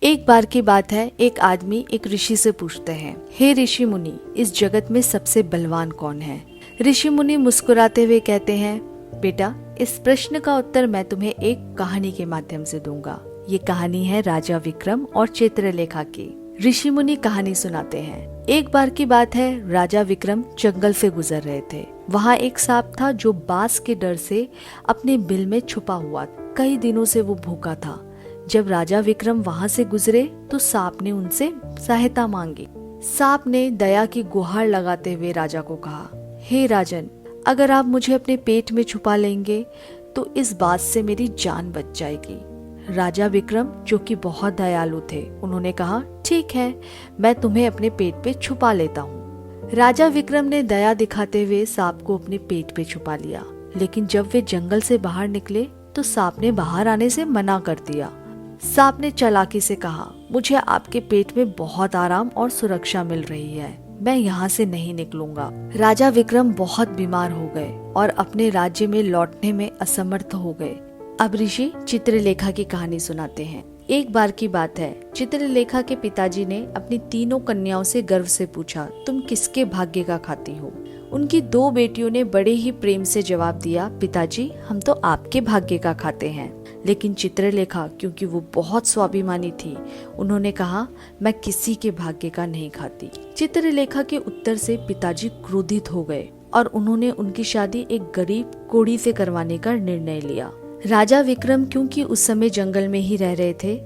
एक बार की बात है, एक आदमी एक ऋषि से पूछते हैं, हे ऋषि मुनि, इस जगत में सबसे बलवान कौन है? ऋषि मुनि मुस्कुराते हुए कहते हैं, बेटा, इस प्रश्न का उत्तर मैं तुम्हें एक कहानी के माध्यम से दूंगा। ये कहानी है राजा विक्रम और चित्रलेखा की। ऋषि मुनि कहानी सुनाते हैं। एक बार की बात है, राजा विक्रम जंगल से गुजर रहे थे। वहाँ एक सांप था जो बांस के डर से अपने बिल में छुपा हुआ। कई दिनों से वो भूखा था। जब राजा विक्रम वहाँ से गुजरे तो सांप ने उनसे सहायता मांगी। सांप ने दया की गुहार लगाते हुए राजा को कहा, हे राजन, अगर आप मुझे अपने पेट में छुपा लेंगे तो इस बात से मेरी जान बच जाएगी। राजा विक्रम, जो कि बहुत दयालु थे, उन्होंने कहा, ठीक है, मैं तुम्हें अपने पेट पे छुपा लेता हूँ। राजा विक्रम ने दया दिखाते हुए सांप को अपने पेट पे छुपा लिया। लेकिन जब वे जंगल से बाहर निकले तो सांप ने बाहर आने से मना कर दिया। सांप ने चालाकी से कहा, मुझे आपके पेट में बहुत आराम और सुरक्षा मिल रही है, मैं यहाँ से नहीं निकलूंगा। राजा विक्रम बहुत बीमार हो गए और अपने राज्य में लौटने में असमर्थ हो गए। अब ऋषि चित्रलेखा की कहानी सुनाते हैं। एक बार की बात है, चित्रलेखा के पिताजी ने अपनी तीनों कन्याओं से गर्व से पूछा, तुम किसके भाग्य का खाती हो? उनकी दो बेटियों ने बड़े ही प्रेम से जवाब दिया, पिताजी, हम तो आपके भाग्य का खाते हैं। लेकिन चित्रलेखा, क्योंकि वो बहुत स्वाभिमानी थी, उन्होंने कहा, मैं किसी के भाग्य का नहीं खाती। चित्रलेखा के उत्तर से पिताजी क्रोधित हो गए और उन्होंने उनकी शादी एक गरीब कोढ़ी से करवाने का निर्णय लिया। राजा विक्रम क्योंकि उस समय जंगल में ही रह रहे थे,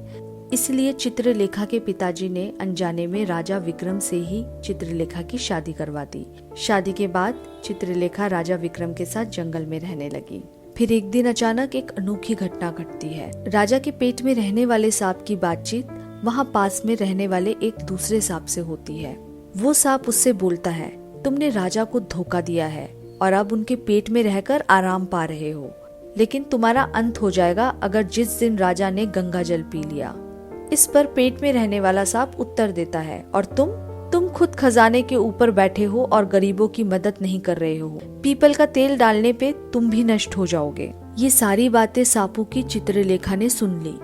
इसलिए चित्रलेखा के पिताजी ने अनजाने में राजा विक्रम से ही चित्रलेखा की शादी करवा दी। शादी के बाद चित्रलेखा राजा विक्रम के साथ जंगल में रहने लगी। फिर एक दिन अचानक एक अनोखी घटना घटती है। राजा के पेट में रहने वाले सांप की बातचीत वहाँ पास में रहने वाले एक दूसरे सांप से होती है। वो सांप उससे बोलता है, तुमने राजा को धोखा दिया है और अब उनके पेट में रहकर आराम पा रहे हो, लेकिन तुम्हारा अंत हो जाएगा अगर जिस दिन राजा ने गंगा जल पी लिया। इस पर पेट में रहने वाला सांप उत्तर देता है, और तुम खुद खजाने के ऊपर बैठे हो और गरीबों की मदद नहीं कर रहे हो। पीपल का तेल डालने पे तुम भी नष्ट हो जाओगे। ये सारी बातें सांपों की चित्रलेखा ने सुन ली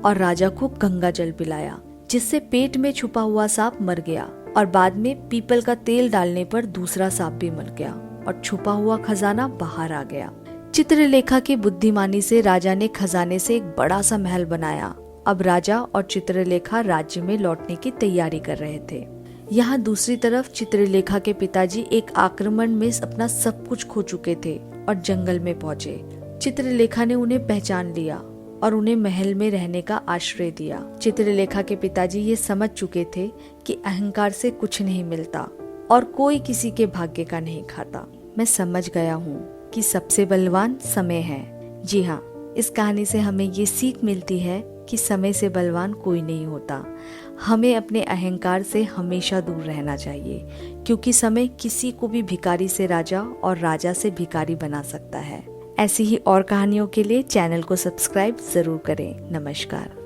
और राजा को गंगा जल पिलाया, जिससे पेट में छुपा हुआ सांप मर गया। और बाद में पीपल का तेल डालने पर दूसरा सांप भी मर गया और छुपा हुआ खजाना बाहर आ गया। चित्रलेखा की बुद्धिमानी से राजा ने खजाने से एक बड़ा सा महल बनाया। अब राजा और चित्रलेखा राज्य में लौटने की तैयारी कर रहे थे। यहाँ दूसरी तरफ चित्रलेखा के पिताजी एक आक्रमण में अपना सब कुछ खो चुके थे और जंगल में पहुँचे। चित्रलेखा ने उन्हें पहचान लिया और उन्हें महल में रहने का आश्रय दिया। चित्रलेखा के पिताजी ये समझ चुके थे कि अहंकार से कुछ नहीं मिलता और कोई किसी के भाग्य का नहीं खाता। मैं समझ गया हूँ कि सबसे बलवान समय है। जी हाँ, इस कहानी से हमें ये सीख मिलती है कि समय से बलवान कोई नहीं होता। हमें अपने अहंकार से हमेशा दूर रहना चाहिए, क्योंकि समय किसी को भी भिखारी से राजा और राजा से भिखारी बना सकता है। ऐसी ही और कहानियों के लिए चैनल को सब्सक्राइब जरूर करें। नमस्कार।